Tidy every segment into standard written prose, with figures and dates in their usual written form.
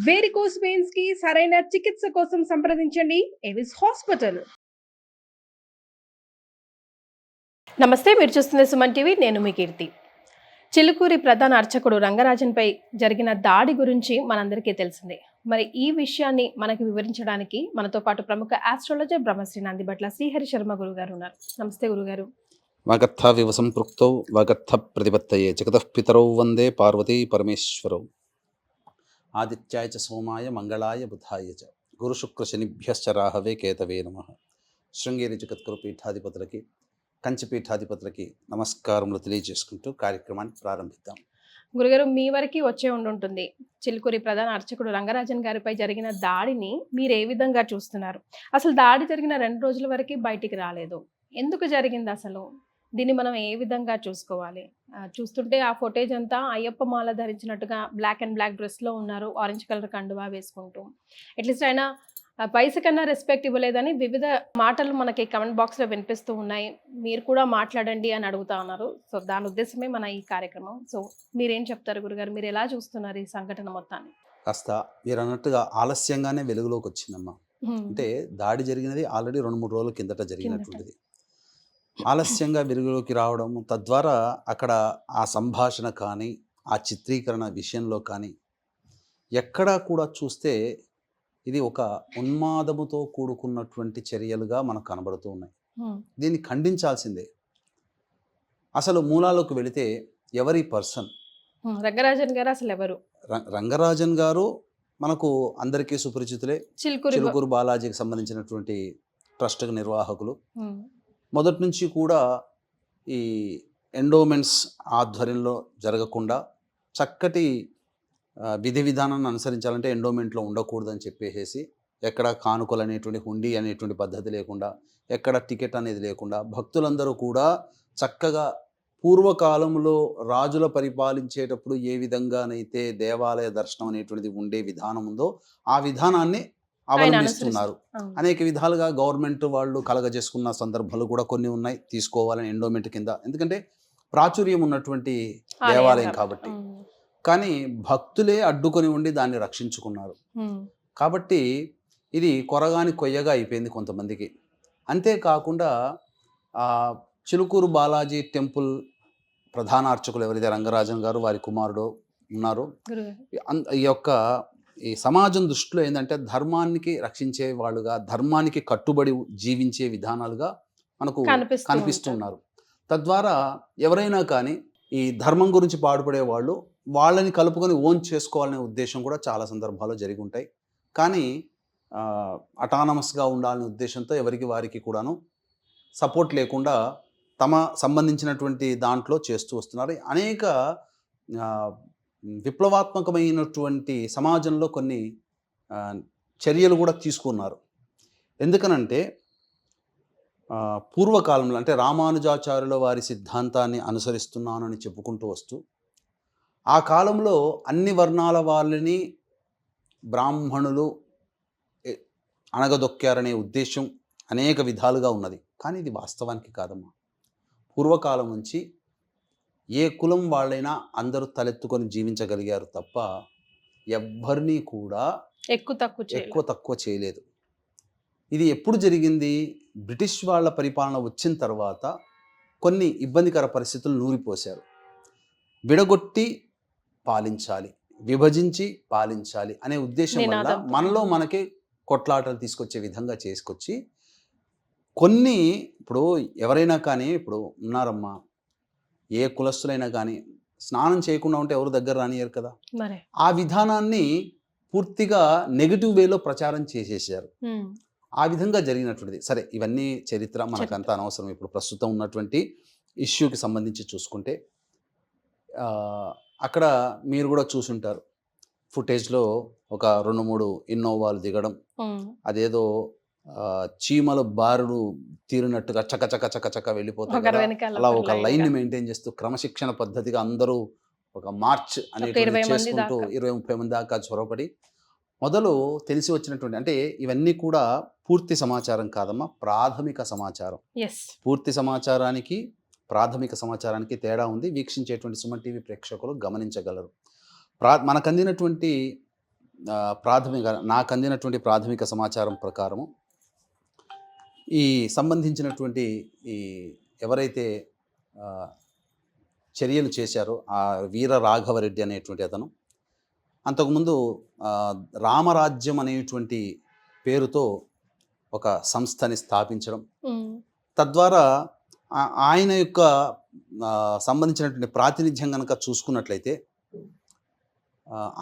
Varicose veins కి సరైన చికిత్స కోసం సంప్రదించండి ఎవిస్ హాస్పిటల్. నమస్తే, మీరు చూస్తున్న సుమన్ టీవీ. నేను మీ కీర్తి. చిలుకూరి ప్రధాన అర్చకుడు రంగరాజన్పై జరిగిన దాడి గురించి మనందరికీ తెలిసిందే. మరి ఈ విషయాన్ని మనకి వివరించడానికి మనతో పాటు ప్రముఖ ఆస్ట్రాలజర్ బ్రహ్మశ్రీ నందిబట్ల శ్రీహరి శర్మ గురుగారు ఉన్నారు. నమస్తే గురుగారు. వాగర్థ వివ సంపృక్తౌ వాగర్థ ప్రతిపత్తయే జగతః పితరౌ వందే పార్వతీ పరమేశ్వరౌ. ఆదిత్యాయ చ సోమాయ మంగళాయ బుధాయ చ గురు శుక్ర శనిభ్యశ్చ రాహవే కేతవే నమః. శృంగేరి జగద్గురు పీఠాధిపతులకి, కంచి పీఠాధిపతులకి నమస్కారములు తెలియజేసుకుంటూ కార్యక్రమాన్ని ప్రారంభిద్దాం. గురుగారు, మీ వరకు వచ్చే ఉండుంటుంది. చిలుకూరి ప్రధాన అర్చకుడు రంగరాజన్ గారిపై జరిగిన దాడిని మీరు ఏ విధంగా చూస్తున్నారు? అసలు దాడి జరిగిన 2 రోజుల వరకు బయటికి రాలేదు. ఎందుకు జరిగింది అసలు? దీన్ని మనం ఏ విధంగా చూసుకోవాలి? చూస్తుంటే ఆ ఫుటేజ్ అంతా అయ్యప్ప మాల ధరించినట్టుగా బ్లాక్ అండ్ బ్లాక్ డ్రెస్లో ఉన్నారు, ఆరెంజ్ కలర్ కండువా వేసుకుంటూ. అట్లీస్ట్ ఆయన పైస కన్నా రెస్పెక్ట్ ఇవ్వలేదని వివిధ మాటలు మనకి కమెంట్ బాక్స్లో వినిపిస్తూ ఉన్నాయి. మీరు కూడా మాట్లాడండి అని అడుగుతా ఉన్నారు. సో దాని ఉద్దేశమే మన ఈ కార్యక్రమం. సో మీరేం చెప్తారు గురుగారు? మీరు ఎలా చూస్తున్నారు ఈ సంఘటన మొత్తాన్ని? కాస్త మీరు అన్నట్టుగా ఆలస్యంగానే వెలుగులోకి వచ్చిందమ్మా. అంటే దాడి జరిగినది ఆల్రెడీ 2-3 రోజుల కిందట జరిగినటువంటిది. ఆలస్యంగా వెలుగులోకి రావడం, తద్వారా అక్కడ ఆ సంభాషణ కానీ ఆ చిత్రీకరణ విషయంలో కానీ ఎక్కడా కూడా చూస్తే ఇది ఒక ఉన్మాదముతో కూడుకున్నటువంటి చర్యలుగా మనకు కనబడుతూ ఉన్నాయి. దీన్ని ఖండించాల్సిందే. అసలు మూలాలకు వెళితే ఎవరి పర్సన్ రంగరాజన్ గారు అసలు ఎవరు? రంగరాజన్ గారు మనకు అందరికీ సుపరిచితులే. చిలుకూరు బాలాజీకి సంబంధించినటువంటి ట్రస్ట్ నిర్వాహకులు. మొదటి నుంచి కూడా ఈ ఎండోమెంట్స్ ఆధ్వర్యంలో జరగకుండా చక్కటి విధి విధానాన్ని అనుసరించాలంటే ఎండోమెంట్లో ఉండకూడదని చెప్పేసి ఎక్కడ కానుకలు అనేటువంటి హుండీ అనేటువంటి పద్ధతి లేకుండా, ఎక్కడ టికెట్ అనేది లేకుండా భక్తులందరూ కూడా చక్కగా పూర్వకాలంలో రాజుల పరిపాలించేటప్పుడు ఏ విధంగానైతే దేవాలయ దర్శనం అనేటువంటిది ఉండే విధానం ఉందో ఆ విధానాన్ని అవలంబిస్తున్నారు. అనేక విధాలుగా గవర్నమెంట్ వాళ్ళు కలగజేసుకున్న సందర్భాలు కూడా కొన్ని ఉన్నాయి, తీసుకోవాలని ఎండోమెంట్ కింద. ఎందుకంటే ప్రాచుర్యం ఉన్నటువంటి దేవాలయం కాబట్టి. కానీ భక్తులే అడ్డుకొని ఉండి దాన్ని రక్షించుకున్నారు. కాబట్టి ఇది కొరగాని కొయ్యగా అయిపోయింది కొంతమందికి. అంతేకాకుండా చిలుకూరు బాలాజీ టెంపుల్ ప్రధాన అర్చకులు ఎవరైతే రంగరాజన్ గారు, వారి కుమారుడు ఉన్నారు, ఈ సమాజం దృష్టిలో ఏంటంటే ధర్మానికి రక్షించే వాళ్ళుగా, ధర్మానికి కట్టుబడి జీవించే విధానాలుగా మనకు కనిపిస్తున్నారు. తద్వారా ఎవరైనా కానీ ఈ ధర్మం గురించి పాటుపడే వాళ్ళు వాళ్ళని కలుపుకొని ఓన్ చేసుకోవాలనే ఉద్దేశం కూడా చాలా సందర్భాల్లో జరిగి ఉంటాయి. కానీ అటానమస్గా ఉండాలనే ఉద్దేశంతో ఎవరికి వారికి కూడాను సపోర్ట్ లేకుండా తమ సంబంధించినటువంటి దాంట్లో చేస్తూ వస్తున్నారు. అనేక విప్లవాత్మకమైనటువంటి సమాజంలో కొన్ని చర్యలు కూడా తీసుకున్నారు. ఎందుకనంటే పూర్వకాలంలో అంటే రామానుజాచార్యుల వారి సిద్ధాంతాన్ని అనుసరిస్తున్నాను అని చెప్పుకుంటూ వస్తూ ఆ కాలంలో అన్ని వర్ణాల వాళ్ళని బ్రాహ్మణులు అణగదొక్కారనే ఉద్దేశం అనేక విధాలుగా ఉన్నది. కానీ ఇది వాస్తవానికి కాదమ్మా. పూర్వకాలం నుంచి ఏ కులం వాళ్ళైనా అందరూ తలెత్తుకొని జీవించగలిగారు తప్ప ఎవ్వరినీ కూడా ఎక్కువ తక్కువ చేయలేదు. ఇది ఎప్పుడు జరిగింది? బ్రిటిష్ వాళ్ళ పరిపాలన వచ్చిన తర్వాత కొన్ని ఇబ్బందికర పరిస్థితులు నూరిపోశారు. విడగొట్టి పాలించాలి, విభజించి పాలించాలి అనే ఉద్దేశం వల్ల మనలో మనకి కొట్లాటలు తీసుకొచ్చే విధంగా చేసుకొచ్చి కొన్ని, ఇప్పుడు ఎవరైనా కానీ ఇప్పుడు ఉన్నారమ్మా, ఏ కులస్తులైనా కానీ స్నానం చేయకుండా ఉంటే ఎవరు దగ్గర రానియరు కదా. ఆ విధానాన్ని పూర్తిగా నెగిటివ్ వేలో ప్రచారం చేసేసారు. ఆ విధంగా జరిగినటువంటిది. సరే, ఇవన్నీ చరిత్ర మనకంతా అనవసరం. ఇప్పుడు ప్రస్తుతం ఉన్నటువంటి ఇష్యూకి సంబంధించి చూసుకుంటే అక్కడ మీరు కూడా చూసుంటారు ఫుటేజ్లో ఒక 2-3 ఇన్నోవాలు దిగడం, అదేదో చీమల బారుడు తీరినట్టుగా చకచక వెళ్ళిపోతారు. అలా ఒక లైన్ మెయింటైన్ చేస్తూ క్రమశిక్షణ పద్ధతిగా అందరూ ఒక మార్చ్ అనేటువంటి చేసుకుంటూ 20-30 మంది దాకా చొరబడి మొదలు తెలిసి వచ్చినటువంటి, అంటే ఇవన్నీ కూడా పూర్తి సమాచారం కాదమ్మా, ప్రాథమిక సమాచారం. పూర్తి సమాచారానికి ప్రాథమిక సమాచారానికి తేడా ఉంది. వీక్షించేటువంటి సుమన్ టీవీ ప్రేక్షకులు గమనించగలరు. మనకు అందినటువంటి నాకు అందినటువంటి ప్రాథమిక సమాచారం ప్రకారము ఈ సంబంధించినటువంటి ఈ ఎవరైతే ఆ, చర్యలు చేశారో ఆ వీర రాఘవరెడ్డి అనేటువంటి అతను అంతకుముందు రామరాజ్యం అనేటువంటి పేరుతో ఒక సంస్థని స్థాపించడం, తద్వారా ఆయన యొక్క సంబంధించినటువంటి ప్రాతినిధ్యం కనుక చూసుకున్నట్లయితే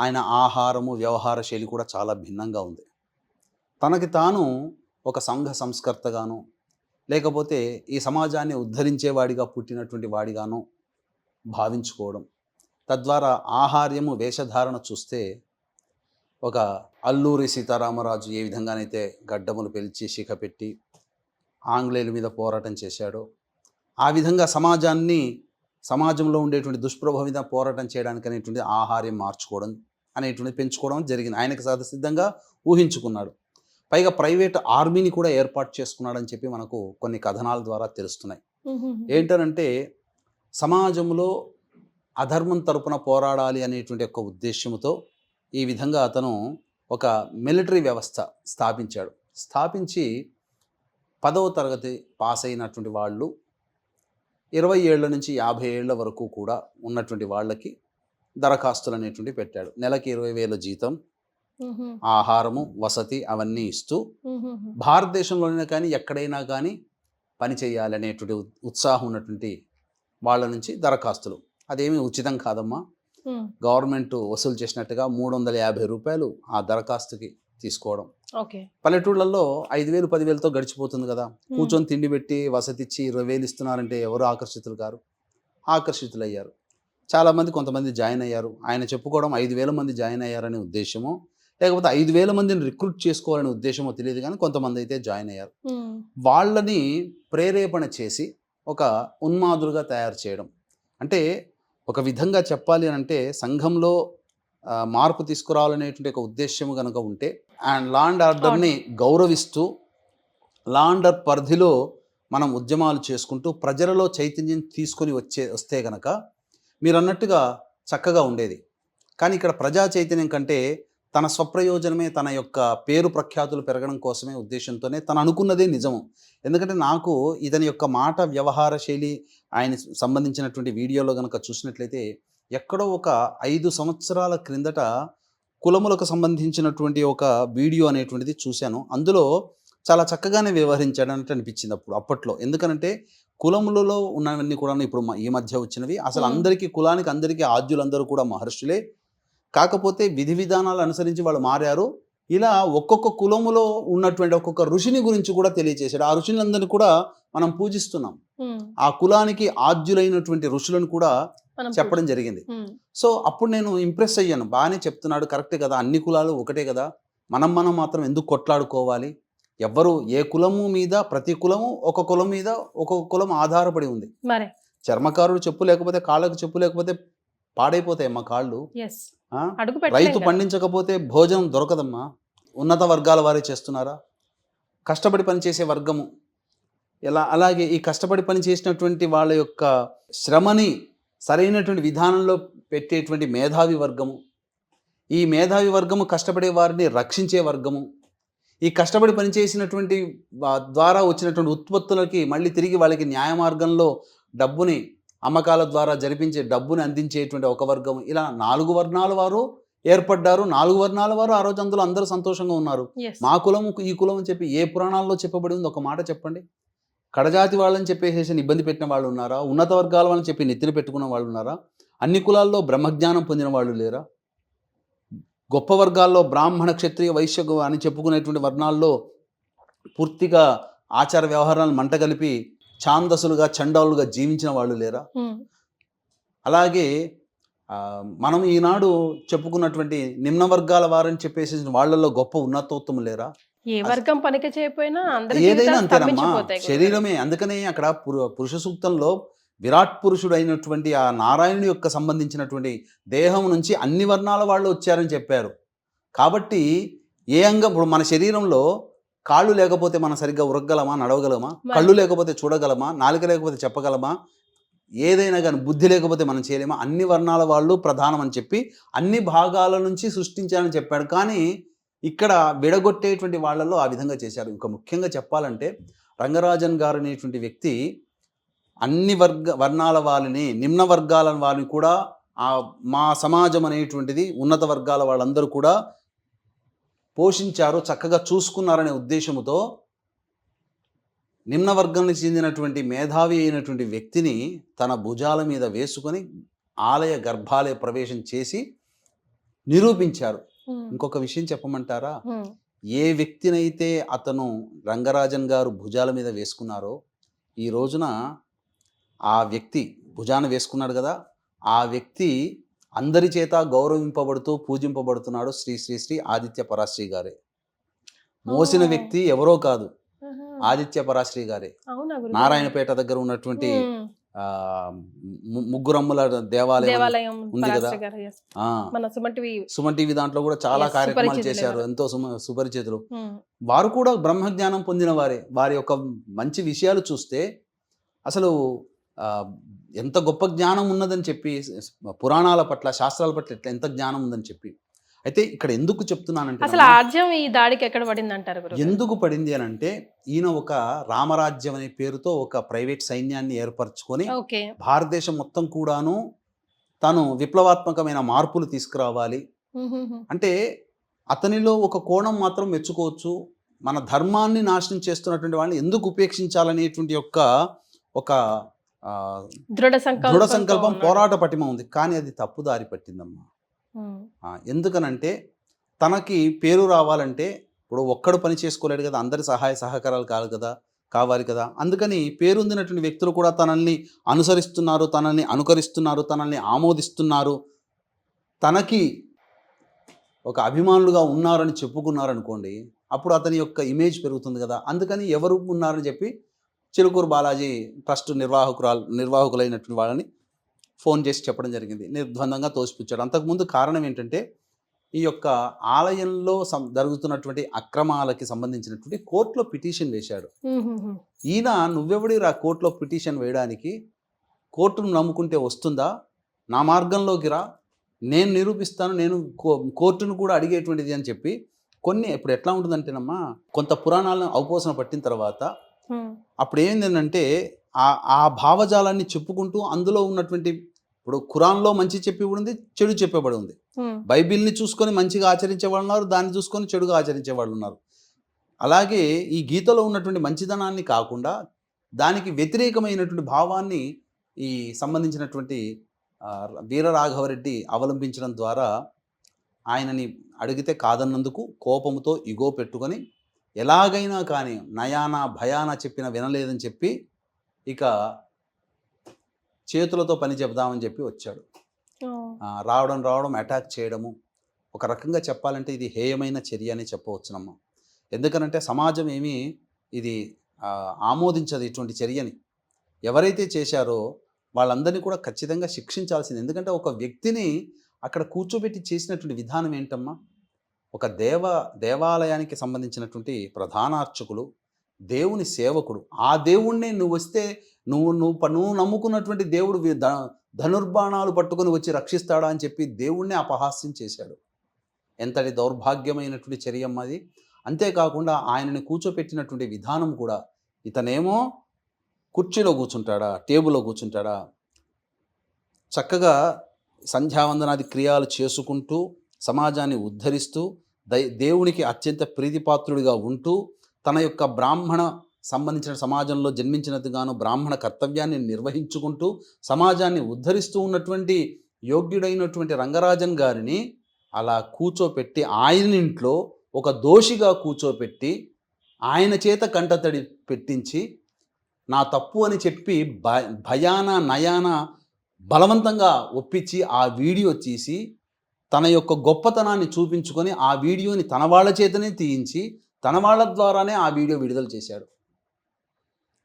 ఆయన ఆహారము వ్యవహార శైలి కూడా చాలా భిన్నంగా ఉంది. తనకి తాను ఒక సంఘ సంస్కర్తగాను లేకపోతే ఈ సమాజాన్ని ఉద్ధరించేవాడిగా పుట్టినటువంటి వాడిగాను భావించుకోవడం, తద్వారా ఆహార్యము వేషధారణ చూస్తే ఒక అల్లూరి సీతారామరాజు ఏ విధంగానైతే గడ్డములు పెంచి శిఖ పెట్టి ఆంగ్లేయుల మీద పోరాటం చేశాడో ఆ విధంగా సమాజంలో ఉండేటువంటి దుష్ప్రభావం మీద పోరాటం చేయడానికి అనేటువంటి ఆహార్యం మార్చుకోవడం అనేటువంటి పెంచుకోవడం జరిగింది. ఆయనకు సిద్ధంగా ఊహించుకున్నాడు. పైగా ప్రైవేట్ ఆర్మీని కూడా ఏర్పాటు చేసుకున్నాడని చెప్పి మనకు కొన్ని కథనాల ద్వారా తెలుస్తున్నాయి. ఏంటనంటే సమాజంలో అధర్మం తరపున పోరాడాలి అనేటువంటి ఒక ఉద్దేశంతో ఈ విధంగా అతను ఒక మిలిటరీ వ్యవస్థ స్థాపించి 10వ తరగతి పాస్ అయినటువంటి వాళ్ళు 20 ఏళ్ల నుంచి 50 ఏళ్ల వరకు కూడా ఉన్నటువంటి వాళ్ళకి దరఖాస్తులు అనేటువంటి పెట్టాడు. నెలకి 20,000 జీతం, ఆహారము, వసతి అవన్నీ ఇస్తూ భారతదేశంలోనే కానీ ఎక్కడైనా కానీ పని చేయాలి అనేటువంటి ఉత్సాహం ఉన్నటువంటి వాళ్ళ నుంచి దరఖాస్తులు. అదేమీ ఉచితం కాదమ్మా, గవర్నమెంట్ వసూలు చేసినట్టుగా 350 రూపాయలు ఆ దరఖాస్తుకి తీసుకోవడం. పల్లెటూళ్ళల్లో 5,000 10,000తో గడిచిపోతుంది కదా. కూర్చొని తిండి పెట్టి వసతి ఇచ్చి 20,000 ఇస్తున్నారంటే ఎవరు ఆకర్షితులయ్యారు చాలామంది. కొంతమంది జాయిన్ అయ్యారు. ఆయన చెప్పుకోవడం 5,000 మంది జాయిన్ అయ్యారనే ఉద్దేశమో లేకపోతే 5,000 మందిని రిక్రూట్ చేసుకోవాలనే ఉద్దేశమో తెలియదు, కానీ కొంతమంది అయితే జాయిన్ అయ్యారు. వాళ్ళని ప్రేరేపణ చేసి ఒక ఉన్మాదులుగా తయారు చేయడం. అంటే ఒక విధంగా చెప్పాలి అని అంటే సంఘంలో మార్పు తీసుకురావాలనేటువంటి ఒక ఉద్దేశం కనుక ఉంటే అండ్ లా అండ్ ఆర్డర్ని గౌరవిస్తూ లా అండ్ ఆర్డర్ పరిధిలో మనం ఉద్యమాలు చేసుకుంటూ ప్రజలలో చైతన్యం తీసుకొని వస్తే కనుక మీరు అన్నట్టుగా చక్కగా ఉండేది. కానీ ఇక్కడ ప్రజా చైతన్యం కంటే తన స్వప్రయోజనమే, తన యొక్క పేరు ప్రఖ్యాతులు పెరగడం కోసమే ఉద్దేశంతోనే తను అనుకున్నదే నిజము. ఎందుకంటే నాకు ఇతని యొక్క మాట వ్యవహార శైలి ఆయన సంబంధించినటువంటి వీడియోలో కనుక చూసినట్లయితే ఎక్కడో ఒక 5 సంవత్సరాల క్రిందట కులములకు సంబంధించినటువంటి ఒక వీడియో అనేటువంటిది చూశాను. అందులో చాలా చక్కగానే వ్యవహరించాడన్నట్టు అనిపించింది అప్పట్లో. ఎందుకనంటే కులములలో ఉన్నవన్నీ కూడా ఇప్పుడు ఈ మధ్య వచ్చినవి అసలు అందరికీ కులానికి అందరికీ ఆద్యులందరూ కూడా మహర్షులే. కాకపోతే విధి విధానాలు అనుసరించి వాళ్ళు మారారు. ఇలా ఒక్కొక్క కులములో ఉన్నటువంటి ఒక్కొక్క ఋషిని గురించి కూడా తెలియచేశాడు. ఆ ఋషులందరినీ కూడా మనం పూజిస్తున్నాం. ఆ కులానికి ఆద్యులైనటువంటి ఋషులను కూడా చెప్పడం జరిగింది. సో అప్పుడు నేను ఇంప్రెస్ అయ్యాను. బాగానే చెప్తున్నాడు, కరెక్టే కదా, అన్ని కులాలు ఒకటే కదా, మనం మాత్రం ఎందుకు కొట్లాడుకోవాలి? ఎవ్వరు ఏ కులము మీద ప్రతి కులము ఒక కులం మీద ఒక్కొక్క కులం ఆధారపడి ఉంది. చర్మకారుడు చెప్పు లేకపోతే కాళ్ళకు చెప్పు లేకపోతే పాడైపోతాయమ్మా కాళ్ళు. రైతు పండించకపోతే భోజనం దొరకదమ్మా. ఉన్నత వర్గాల వారే చేస్తున్నారా? కష్టపడి పనిచేసే వర్గము అలాగే ఈ కష్టపడి పని చేసినటువంటి వాళ్ళ యొక్క శ్రమని సరైనటువంటి విధానంలో పెట్టేటువంటి మేధావి వర్గము, ఈ మేధావి వర్గము కష్టపడే వారిని రక్షించే వర్గము, ఈ కష్టపడి పనిచేసినటువంటి ద్వారా వచ్చినటువంటి ఉత్పత్తులకి మళ్ళీ తిరిగి వాళ్ళకి న్యాయ మార్గంలో డబ్బుని అమ్మకాల ద్వారా జరిపించే డబ్బుని అందించేటువంటి ఒక వర్గం. ఇలా 4 వర్ణాల వారు ఏర్పడ్డారు. 4 వర్ణాల వారు ఆ రోజు అందులో అందరూ సంతోషంగా ఉన్నారు. మా కులం ఈ కులం అని చెప్పి ఏ పురాణాల్లో చెప్పబడి ఉంది? ఒక మాట చెప్పండి. కడజాతి వాళ్ళని చెప్పేసి ఇబ్బంది పెట్టిన వాళ్ళు ఉన్నారా? ఉన్నత వర్గాల వాళ్ళని చెప్పి నెత్తిన పెట్టుకున్న వాళ్ళు ఉన్నారా? అన్ని కులాల్లో బ్రహ్మజ్ఞానం పొందిన వాళ్ళు లేరా? గొప్ప వర్గాల్లో బ్రాహ్మణ క్షత్రియ వైశ్య అని చెప్పుకునేటువంటి వర్ణాల్లో పూర్తిగా ఆచార వ్యవహారాలను మంటగలిపి ఛాందసులుగా చండాలుగా జీవించిన వాళ్ళు లేరా? అలాగే మనం ఈనాడు చెప్పుకున్నటువంటి నిమ్న వర్గాల వారని చెప్పేసి వాళ్ళల్లో గొప్ప ఉన్నతోత్తము లేరా? ఏ వర్గం పనికి చేయకపోయినా ఏదైనా అంతేనమ్మా, శరీరమే. అందుకనే అక్కడ పురుష సూక్తంలో విరాట్ పురుషుడు అయినటువంటి ఆ నారాయణుడి యొక్క సంబంధించినటువంటి దేహం నుంచి అన్ని వర్ణాల వాళ్ళు వచ్చారని చెప్పారు. కాబట్టి ఏ అంగం, ఇప్పుడు మన శరీరంలో కాళ్ళు లేకపోతే మనం సరిగ్గా ఉరగగలమా, నడవగలమా? కళ్ళు లేకపోతే చూడగలమా? నాలుక లేకపోతే చెప్పగలమా? ఏదైనా కానీ బుద్ధి లేకపోతే మనం చేయలేమా, అన్ని వర్ణాల వాళ్ళు ప్రధానం అని చెప్పి అన్ని భాగాల నుంచి సృష్టించాలని చెప్పాడు. కానీ ఇక్కడ విడగొట్టేటువంటి వాళ్ళల్లో ఆ విధంగా చేశారు. ఇంకా ముఖ్యంగా చెప్పాలంటే రంగరాజన్ గారు అనేటువంటి వ్యక్తి అన్ని వర్ణాల వాళ్ళని, నిమ్న వర్గాల వాళ్ళని కూడా మా సమాజం అనేటువంటిది ఉన్నత వర్గాల వాళ్ళందరూ కూడా పోషించారు, చక్కగా చూసుకున్నారనే ఉద్దేశంతో నిమ్న వర్గానికి చెందినటువంటి మేధావి అయినటువంటి వ్యక్తిని తన భుజాల మీద వేసుకొని ఆలయ గర్భాలయ ప్రవేశం చేసి నిరూపించారు. ఇంకొక విషయం చెప్పమంటారా, ఏ వ్యక్తినైతే అతను రంగరాజన్ గారు భుజాల మీద వేసుకున్నారో ఈ రోజున ఆ వ్యక్తి భుజాన వేసుకున్నాడు కదా, ఆ వ్యక్తి అందరి చేత గౌరవింపబడుతూ పూజింపబడుతున్నాడు. శ్రీ శ్రీ శ్రీ ఆదిత్య పరాశ్రీ గారే. మోసిన వ్యక్తి ఎవరో కాదు, ఆదిత్య పరాశ్రీ గారే. నారాయణపేట దగ్గర ఉన్నటువంటి ముగ్గురమ్మల దేవాలయం ఉంది కదా, సుమన్ టీవీ దాంట్లో కూడా చాలా కార్యక్రమాలు చేశారు, ఎంతో సుపరిచితులు. వారు కూడా బ్రహ్మజ్ఞానం పొందిన వారే. వారి యొక్క మంచి విషయాలు చూస్తే అసలు ఎంత గొప్ప జ్ఞానం ఉన్నదని చెప్పి, పురాణాల పట్ల శాస్త్రాల పట్ల ఎంత జ్ఞానం ఉందని చెప్పి. అయితే ఇక్కడ ఎందుకు చెప్తున్నానంటే, అసలు ఆజ్యం ఈ దాడికి ఎక్కడ పడింది అంటారు? ఎందుకు పడింది అని అంటే, ఈయన ఒక రామరాజ్యం అనే పేరుతో ఒక ప్రైవేట్ సైన్యాన్ని ఏర్పరచుకొని భారతదేశం మొత్తం కూడాను తాను విప్లవాత్మకమైన మార్పులు తీసుకురావాలి అంటే, అతనిలో ఒక కోణం మాత్రం మెచ్చుకోవచ్చు. మన ధర్మాన్ని నాశనం చేస్తున్నటువంటి వాళ్ళని ఎందుకు ఉపేక్షించాలనేటువంటి ఒక దృఢ సంకల్పం, పోరాట పటిమ ఉంది. కానీ అది తప్పుదారి పట్టిందమ్మా. ఎందుకనంటే తనకి పేరు రావాలంటే ఇప్పుడు ఒక్కడు పని చేసుకోలేడు కదా, అందరి సహాయ సహకారాలు కావాలి కదా. అందుకని పేరొందినటువంటి వ్యక్తులు కూడా తనల్ని అనుసరిస్తున్నారు, తనల్ని అనుకరిస్తున్నారు, తనల్ని ఆమోదిస్తున్నారు, తనకి ఒక అభిమానులుగా ఉన్నారని చెప్పుకున్నారనుకోండి, అప్పుడు అతని యొక్క ఇమేజ్ పెరుగుతుంది కదా. అందుకని ఎవరు ఉన్నారని చెప్పి చిలుకూరు బాలాజీ ట్రస్ట్ నిర్వాహకులైనటువంటి వాళ్ళని ఫోన్ చేసి చెప్పడం జరిగింది. నిర్ద్వందంగా తోసిపుచ్చాడు. అంతకుముందు కారణం ఏంటంటే, ఈ యొక్క ఆలయంలో జరుగుతున్నటువంటి అక్రమాలకి సంబంధించినటువంటి కోర్టులో పిటిషన్ వేశాడు. ఈయన నువ్వెవడి కోర్టులో పిటిషన్ వేయడానికి, కోర్టును నమ్ముకుంటే వస్తుందా, నా మార్గంలోకి రా, నేను నిరూపిస్తాను, నేను కోర్టును కూడా అడిగేటువంటిది అని చెప్పి కొన్ని. ఇప్పుడు ఎట్లా ఉంటుందంటేనమ్మా, కొంత పురాణాలను అవపోసన పట్టిన తర్వాత అప్పుడు ఏంటంటే ఆ భావజాలాన్ని చెప్పుకుంటూ అందులో ఉన్నటువంటి, ఇప్పుడు ఖురాన్లో మంచి చెప్పబడి ఉంది, చెడు చెప్పబడి ఉంది. బైబిల్ని చూసుకొని మంచిగా ఆచరించే వాళ్ళు ఉన్నారు, దాన్ని చూసుకొని చెడుగా ఆచరించే వాళ్ళు ఉన్నారు. అలాగే ఈ గీతలో ఉన్నటువంటి మంచిదనాన్ని కాకుండా దానికి వ్యతిరేకమైనటువంటి భావాన్ని ఈ సంబంధించినటువంటి వీరరాఘవరెడ్డి అవలంబించడం ద్వారా ఆయనని అడిగితే కాదన్నందుకు కోపంతో ఇగో పెట్టుకొని ఎలాగైనా కానీ నయానా భయానా చెప్పిన వినలేదని చెప్పి ఇక చేతులతో పని చెప్దామని చెప్పి వచ్చాడు. రావడం అటాక్ చేయడము, ఒక రకంగా చెప్పాలంటే ఇది హేయమైన చర్య అని చెప్పవచ్చునమ్మా. ఎందుకనంటే సమాజం ఏమీ ఇది ఆమోదించదు ఇటువంటి చర్యని. ఎవరైతే చేశారో వాళ్ళందరినీ కూడా ఖచ్చితంగా శిక్షించాల్సింది. ఎందుకంటే ఒక వ్యక్తిని అక్కడ కూర్చోబెట్టి చేసినటువంటి విధానం ఏంటమ్మా, ఒక దేవాలయానికి సంబంధించినటువంటి ప్రధాన అర్చకులు, దేవుని సేవకుడు, ఆ దేవుణ్ణి నువ్వు వస్తే నువ్వు నమ్ముకున్నటువంటి దేవుడు ధనుర్బాణాలు పట్టుకొని వచ్చి రక్షిస్తాడా అని చెప్పి దేవుణ్ణి అపహాస్యం చేశాడు. ఎంతటి దౌర్భాగ్యమైనటువంటి చర్యమ్మది. అంతేకాకుండా ఆయనని కూర్చోపెట్టినటువంటి విధానం కూడా, ఇతనేమో కుర్చీలో కూర్చుంటాడా, టేబుల్లో కూర్చుంటాడా, చక్కగా సంధ్యావందనాది క్రియలు చేసుకుంటూ సమాజాన్ని ఉద్ధరిస్తూ దేవునికి అత్యంత ప్రీతిపాత్రుడిగా ఉంటూ తన యొక్క బ్రాహ్మణ సంబంధించిన సమాజంలో జన్మించినట్టుగాను బ్రాహ్మణ కర్తవ్యాన్ని నిర్వహించుకుంటూ సమాజాన్ని ఉద్ధరిస్తూ ఉన్నటువంటి యోగ్యుడైనటువంటి రంగరాజన్ గారిని అలా కూర్చోపెట్టి, ఆయన ఇంట్లో ఒక దోషిగా కూర్చోపెట్టి ఆయన చేత కంటతడి పెట్టించి నా తప్పు అని చెప్పి భయాన నయాన బలవంతంగా ఒప్పించి ఆ వీడియో తీసి తన యొక్క గొప్పతనాన్ని చూపించుకొని ఆ వీడియోని తన వాళ్ళ చేతనే తీయించి తన వాళ్ళ ద్వారానే ఆ వీడియో విడుదల చేశాడు.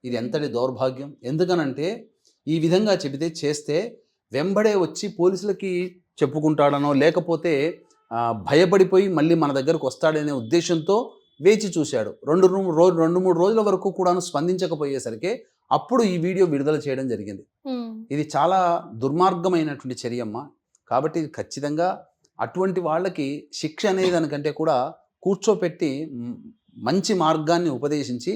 ఇది ఎంతటి దౌర్భాగ్యం. ఎందుకనంటే ఈ విధంగా చేస్తే వెంబడే వచ్చి పోలీసులకి చెప్పుకుంటాడనో లేకపోతే భయపడిపోయి మళ్ళీ మన దగ్గరకు వస్తాడనే ఉద్దేశంతో వేచి చూశాడు. 2-3 రోజుల వరకు కూడాను స్పందించకపోయేసరికి అప్పుడు ఈ వీడియో విడుదల చేయడం జరిగింది. ఇది చాలా దుర్మార్గమైనటువంటి చర్య అమ్మ. కాబట్టి ఇది ఖచ్చితంగా అటువంటి వాళ్ళకి శిక్ష అనే దానికంటే కూడా కూర్చోపెట్టి మంచి మార్గాన్ని ఉపదేశించి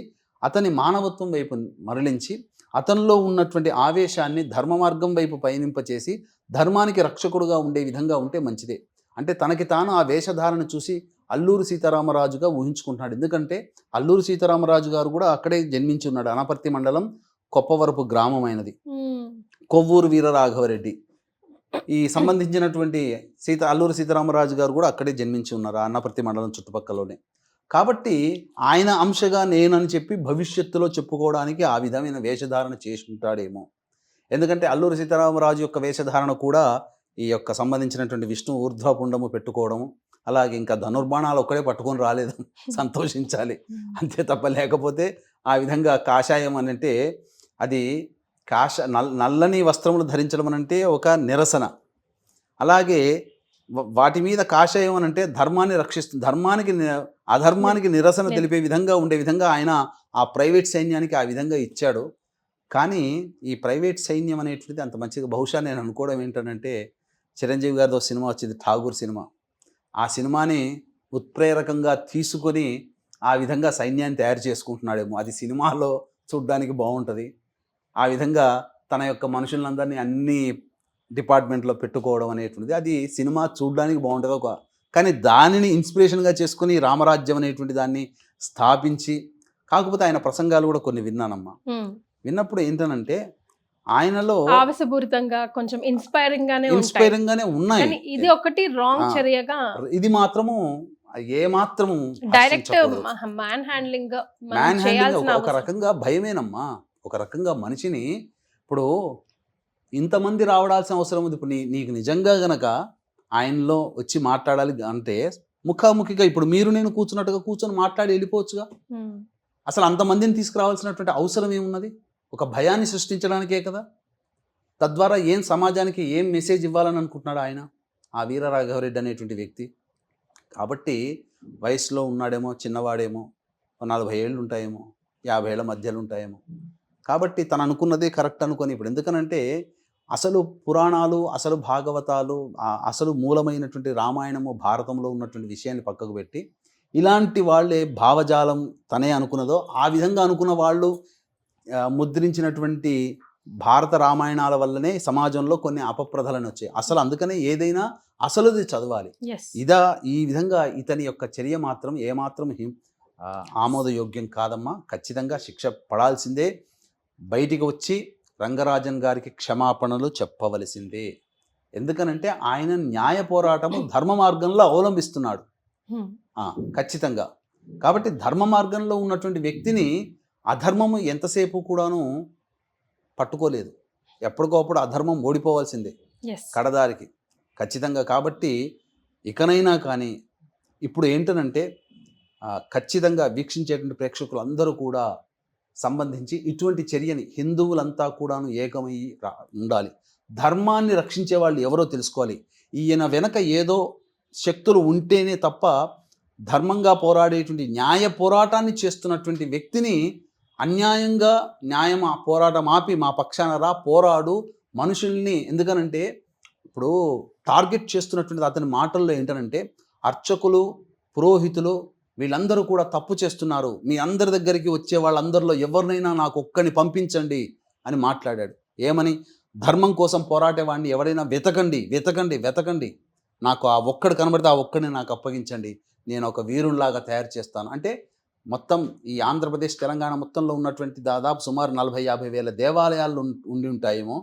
అతని మానవత్వం వైపు మరలించి అతనిలో ఉన్నటువంటి ఆవేశాన్ని ధర్మ మార్గం వైపు పయనింపచేసి ధర్మానికి రక్షకుడుగా ఉండే విధంగా ఉంటే మంచిదే. అంటే తనకి తాను ఆ వేషధారణ చూసి అల్లూరి సీతారామరాజుగా ఊహించుకుంటున్నాడు. ఎందుకంటే అల్లూరి సీతారామరాజు గారు కూడా అక్కడే జన్మించి ఉన్నాడు. అనపర్తి మండలం కొప్పవరపు గ్రామం అయినది. కొవ్వూరు వీరరాఘవరెడ్డి ఈ సంబంధించినటువంటి అల్లూరి సీతారామరాజు గారు కూడా అక్కడే జన్మించి ఉన్నారు, అన్నపర్తి మండలం చుట్టుపక్కలలోనే. కాబట్టి ఆయన అంశగా నేనని చెప్పి భవిష్యత్తులో చెప్పుకోవడానికి ఆ విధమైన వేషధారణ చేసి ఉంటాడేమో. ఎందుకంటే అల్లూరి సీతారామరాజు యొక్క వేషధారణ కూడా ఈ యొక్క సంబంధించినటువంటి విష్ణు ఊర్ధ్వపుండము పెట్టుకోవడము, అలాగే ఇంకా ధనుర్బాణాలు ఒక్కడే పట్టుకొని రాలేదు, సంతోషించాలి అంతే తప్ప. లేకపోతే ఆ విధంగా కాషాయం అనంటే అది నల్లని వస్త్రములు ధరించడం అనంటే ఒక నిరసన. అలాగే వాటి మీద కాషాయం అనంటే ధర్మాన్ని రక్షిస్తుంది, అధర్మానికి నిరసన తెలిపే విధంగా ఉండే విధంగా ఆయన ఆ ప్రైవేట్ సైన్యానికి ఆ విధంగా ఇచ్చాడు. కానీ ఈ ప్రైవేట్ సైన్యం అనేటువంటిది అంత మంచిగా, బహుశా నేను అనుకోవడం ఏంటంటే చిరంజీవి గారితో సినిమా వచ్చింది ఠాగూర్ సినిమా, ఆ సినిమాని ఉత్ప్రేరకంగా తీసుకొని ఆ విధంగా సైన్యాన్ని తయారు చేసుకుంటున్నాడేమో. అది సినిమాలో చూడ్డానికి బాగుంటుంది. ఆ విధంగా తన యొక్క మనుషులందరినీ అన్ని డిపార్ట్మెంట్లో పెట్టుకోవడం అనేటువంటిది అది సినిమా చూడడానికి బాగుంటుంది. కానీ దానిని ఇన్స్పిరేషన్గా చేసుకుని రామరాజ్యం అనేటువంటి దాన్ని స్థాపించి, కాకపోతే ఆయన ప్రసంగాలు కూడా కొన్ని విన్నానమ్మా. విన్నప్పుడు ఏంటనంటే ఆయనలో ఆవేశపూరితంగా కొంచెం ఇన్స్పైరింగ్ గానే ఉన్నాయి. ఇది ఒకటి రాంగ్ చర్యగా, ఇది మాత్రము ఏ మాత్రము డైరెక్ట్ మ్యాన్ హ్యాండ్లింగ్ ఒక రకంగా భయమేనమ్మా. ఒక రకంగా మనిషిని ఇప్పుడు ఇంతమంది రావడాల్సిన అవసరం ఉంది. ఇప్పుడు నీకు నిజంగా గనక ఆయనలో వచ్చి మాట్లాడాలి అంటే ముఖాముఖిగా ఇప్పుడు మీరు నేను కూర్చొని మాట్లాడి వెళ్ళిపోవచ్చుగా. అసలు అంతమందిని తీసుకురావాల్సినటువంటి అవసరం ఏమున్నది? ఒక భయాన్ని సృష్టించడానికే కదా. తద్వారా ఏం సమాజానికి ఏం మెసేజ్ ఇవ్వాలని అనుకుంటున్నాడు ఆయన, ఆ వీరరాఘవరెడ్డి అనేటువంటి వ్యక్తి. కాబట్టి వయసులో ఉన్నాడేమో, చిన్నవాడేమో, 40 ఏళ్ళు ఉంటాయేమో, 50 ఏళ్ళ మధ్యలో ఉంటాయేమో. కాబట్టి తను అనుకున్నదే కరెక్ట్ అనుకొని, ఇప్పుడు ఎందుకనంటే అసలు పురాణాలు, అసలు భాగవతాలు, అసలు మూలమైనటువంటి రామాయణము భారతంలో ఉన్నటువంటి విషయాన్ని పక్కకు పెట్టి ఇలాంటి వాళ్ళే భావజాలం తనే అనుకున్నదో ఆ విధంగా అనుకున్న వాళ్ళు ముద్రించినటువంటి భారత రామాయణాల వల్లనే సమాజంలో కొన్ని అపప్రదలను వచ్చాయి. అసలు అందుకనే ఏదైనా అసలుది చదవాలి. ఈ విధంగా ఇతని యొక్క చర్య మాత్రం ఏమాత్రం ఆమోదయోగ్యం కాదమ్మా. ఖచ్చితంగా శిక్ష పడాల్సిందే. బయటికి వచ్చి రంగరాజన్ గారికి క్షమాపణలు చెప్పవలసిందే. ఎందుకనంటే ఆయన న్యాయ పోరాటము ధర్మ మార్గంలో అవలంబిస్తున్నాడు ఖచ్చితంగా. కాబట్టి ధర్మ మార్గంలో ఉన్నటువంటి వ్యక్తిని అధర్మము ఎంతసేపు కూడాను పట్టుకోలేదు. ఎప్పటికోప్పుడు అధర్మం ఓడిపోవాల్సిందే కడదారికి ఖచ్చితంగా. కాబట్టి ఇకనైనా కానీ ఇప్పుడు ఏంటనంటే ఖచ్చితంగా వీక్షించేటువంటి ప్రేక్షకులు అందరూ కూడా సంబంధించి ఇటువంటి చర్యని హిందువులంతా కూడాను ఏకమయ్యి ఉండాలి. ధర్మాన్ని రక్షించే వాళ్ళు ఎవరో తెలుసుకోవాలి. ఈయన వెనక ఏదో శక్తులు ఉంటేనే తప్ప ధర్మంగా పోరాడేటువంటి న్యాయ పోరాటాన్ని చేస్తున్నటువంటి వ్యక్తిని అన్యాయంగా న్యాయం పోరాటం ఆపి మా పక్షాన రా పోరాడు మనుషుల్ని. ఎందుకనంటే ఇప్పుడు టార్గెట్ చేస్తున్నటువంటిది అతని మాటల్లో ఏంటనంటే అర్చకులు, పురోహితులు వీళ్ళందరూ కూడా తప్పు చేస్తున్నారు, మీ అందరి దగ్గరికి వచ్చే వాళ్ళందరిలో ఎవరినైనా నాకు ఒక్కడిని పంపించండి అని మాట్లాడాడు. ఏమని? ధర్మం కోసం పోరాటేవాడిని ఎవరైనా వెతకండి, నాకు ఆ ఒక్కడు కనబడితే ఆ ఒక్కడిని నాకు అప్పగించండి, నేను ఒక వీరునిలాగా తయారు చేస్తాను అంటే మొత్తం ఈ ఆంధ్రప్రదేశ్ తెలంగాణ మొత్తంలో ఉన్నటువంటి దాదాపు సుమారు 40-50 వేల దేవాలయాలు ఉండి ఉంటాయేమో,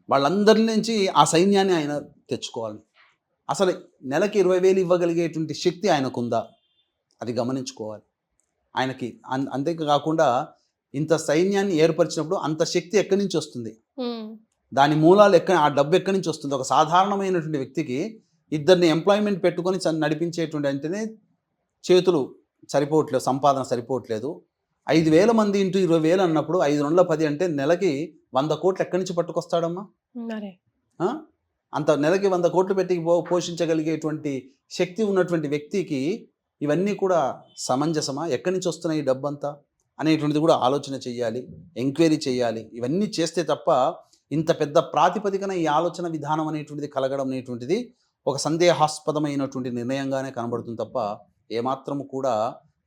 వాళ్ళందరి నుంచి ఆ సైన్యాన్ని ఆయన తెచ్చుకోవాలి. అసలు నెలకి 20,000 ఇవ్వగలిగేటువంటి శక్తి ఆయనకుందా అది గమనించుకోవాలి ఆయనకి. అంతేకాకుండా ఇంత సైన్యాన్ని ఏర్పరిచినప్పుడు అంత శక్తి ఎక్కడి నుంచి వస్తుంది, దాని మూలాలు ఆ డబ్బు ఎక్కడి నుంచి వస్తుంది? ఒక సాధారణమైనటువంటి వ్యక్తికి 2 ఎంప్లాయ్మెంట్ పెట్టుకొని నడిపించేటువంటి అంటేనే చేతులు సరిపోవట్లేదు, సంపాదన సరిపోవట్లేదు. 5,000 మంది ఇంటూ 20,000 అన్నప్పుడు 5×10 అంటే నెలకి 100 కోట్లు ఎక్కడి నుంచి పట్టుకొస్తాడమ్మా? అంత నెలకి 100 కోట్లు పెట్టి పోషించగలిగేటువంటి శక్తి ఉన్నటువంటి వ్యక్తికి ఇవన్నీ కూడా సమంజసమా? ఎక్కడి నుంచి వస్తున్నాయి ఈ డబ్బు అంతా అనేటువంటిది కూడా ఆలోచన చేయాలి, ఎంక్వైరీ చేయాలి. ఇవన్నీ చేస్తే తప్ప ఇంత పెద్ద ప్రాతిపదికన ఈ ఆలోచన విధానం అనేటువంటిది కలగడం అనేటువంటిది ఒక సందేహాస్పదమైనటువంటి నిర్ణయంగానే కనబడుతుంది తప్ప ఏమాత్రము కూడా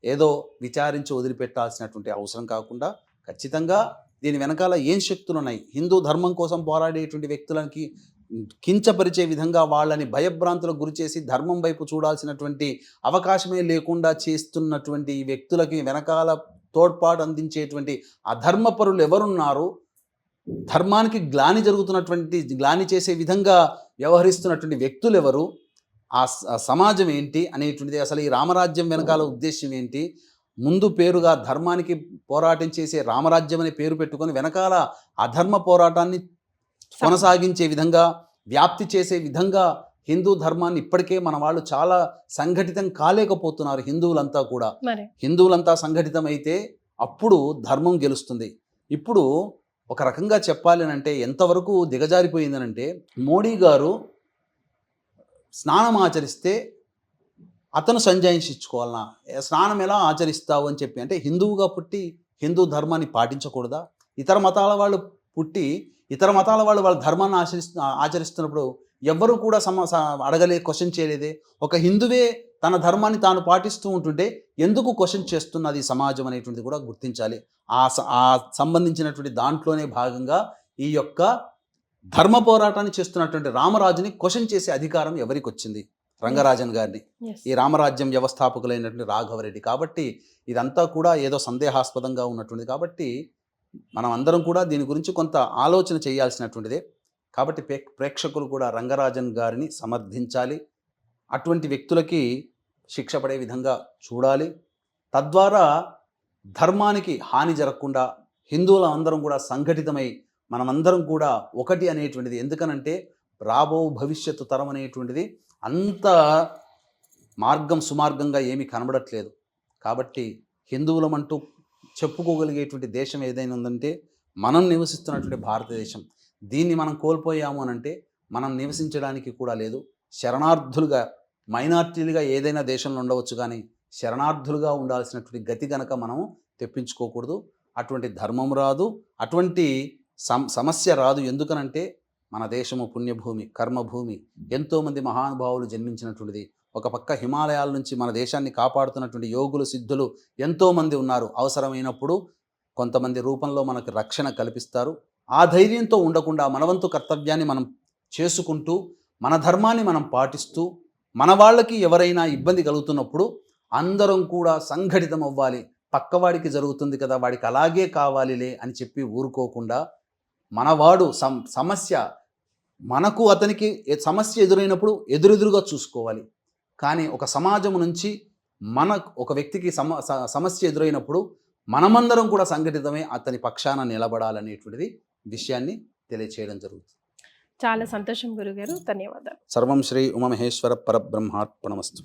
ఏదో విచారించి వదిలిపెట్టాల్సినటువంటి అవసరం కాకుండా ఖచ్చితంగా దీని వెనకాల ఏం శక్తులు ఉన్నాయి, హిందూ ధర్మం కోసం పోరాడేటువంటి వ్యక్తులకి కించపరిచే విధంగా వాళ్ళని భయభ్రాంతులకు గురి చేసి ధర్మం వైపు చూడాల్సినటువంటి అవకాశమే లేకుండా చేస్తున్నటువంటి ఈ వ్యక్తులకి వెనకాల తోడ్పాటు అందించేటువంటి అధర్మపరులు ఎవరున్నారు, ధర్మానికి గ్లాని చేసే విధంగా వ్యవహరిస్తున్నటువంటి వ్యక్తులు ఎవరు, ఆ సమాజం ఏంటి అనేటువంటిది, అసలు ఈ రామరాజ్యం వెనకాల ఉద్దేశం ఏంటి, ముందు పేరుగా ధర్మానికి పోరాటం చేసే రామరాజ్యం అనే పేరు పెట్టుకొని వెనకాల అధర్మ పోరాటాన్ని కొనసాగించే విధంగా వ్యాప్తి చేసే విధంగా హిందూ ధర్మాన్ని ఇప్పటికే మన వాళ్ళు చాలా సంఘటితం కాలేకపోతున్నారు. హిందువులంతా సంఘటితం అయితే అప్పుడు ధర్మం గెలుస్తుంది. ఇప్పుడు ఒక రకంగా చెప్పాలి అంటే ఎంతవరకు దిగజారిపోయిందనంటే, మోడీ గారు స్నానం ఆచరిస్తే అతను సంజాయించుకోవాలన్నా, స్నానం ఎలా ఆచరిస్తావు అని చెప్పి, అంటే హిందువుగా పుట్టి హిందూ ధర్మాన్ని పాటించకూడదా? ఇతర మతాల వాళ్ళు పుట్టి ఇతర మతాల వాళ్ళు వాళ్ళ ధర్మాన్ని ఆచరిస్తున్నప్పుడు ఎవ్వరూ కూడా క్వశ్చన్ చేయలేదే. ఒక హిందువే తన ధర్మాన్ని తాను పాటిస్తూ ఉంటుంటే ఎందుకు క్వశ్చన్ చేస్తున్నది సమాజం అనేటువంటిది కూడా గుర్తించాలి. ఆ సంబంధించినటువంటి దాంట్లోనే భాగంగా ఈ యొక్క ధర్మ పోరాటాన్ని చేస్తున్నటువంటి రామరాజుని క్వశ్చన్ చేసే అధికారం ఎవరికి వచ్చింది? రంగరాజన్ గారిని, ఈ రామరాజ్యం వ్యవస్థాపకులైనటువంటి రాఘవరెడ్డి. కాబట్టి ఇదంతా కూడా ఏదో సందేహాస్పదంగా ఉన్నటువంటిది. కాబట్టి మనం అందరం కూడా దీని గురించి కొంత ఆలోచన చేయాల్సినటువంటిదే. కాబట్టి ప్రేక్షకులు కూడా రంగరాజన్ గారిని సమర్థించాలి, అటువంటి వ్యక్తులకి శిక్ష పడే విధంగా చూడాలి. తద్వారా ధర్మానికి హాని జరగకుండా హిందువుల అందరం కూడా సంఘటితమై మనమందరం కూడా ఒకటి అనేటువంటిది. ఎందుకనంటే రాబో భవిష్యత్తు తరం అనేటువంటిది అంత సుమార్గంగా ఏమీ కనబడట్లేదు. కాబట్టి హిందువులమంటూ చెప్పుకోగలిగేటువంటి దేశం ఏదైనా ఉందంటే మనం నివసిస్తున్నటువంటి భారతదేశం. దీన్ని మనం కోల్పోయాము అనంటే మనం నివసించడానికి కూడా లేదు. శరణార్థులుగా, మైనార్టీలుగా ఏదైనా దేశంలో ఉండవచ్చు, కానీ శరణార్థులుగా ఉండాల్సినటువంటి గతి గనక మనము తెప్పించుకోకూడదు. అటువంటి ధర్మం రాదు, అటువంటి సమస్య రాదు. ఎందుకనంటే మన దేశము పుణ్యభూమి, కర్మభూమి, ఎంతోమంది మహానుభావులు జన్మించినటువంటిది. ఒక పక్క హిమాలయాల నుంచి మన దేశాన్ని కాపాడుతున్నటువంటి యోగులు, సిద్ధులు ఎంతోమంది ఉన్నారు. అవసరమైనప్పుడు కొంతమంది రూపంలో మనకు రక్షణ కల్పిస్తారు. ఆ ధైర్యంతో ఉండకుండా మనవంతు కర్తవ్యాన్ని మనం చేసుకుంటూ, మన ధర్మాన్ని మనం పాటిస్తూ, మన వాళ్ళకి ఎవరైనా ఇబ్బంది కలుగుతున్నప్పుడు అందరం కూడా సంఘటితం అవ్వాలి. పక్కవాడికి జరుగుతుంది కదా, వాడికి అలాగే కావాలిలే అని చెప్పి ఊరుకోకుండా, మనవాడు మనకు అతనికి సమస్య ఎదురైనప్పుడు ఎదురెదురుగా చూసుకోవాలి. కానీ ఒక సమాజం నుంచి ఒక వ్యక్తికి సమస్య ఎదురైనప్పుడు మనమందరం కూడా సంఘటితమై అతని పక్షాన నిలబడాలనేటువంటిది విషయాన్ని తెలియచేయడం జరుగుతుంది. చాలా సంతోషం గురుగారు, ధన్యవాదాలు. సర్వం శ్రీ ఉమామహేశ్వర పరబ్రహ్మార్పణమస్తు.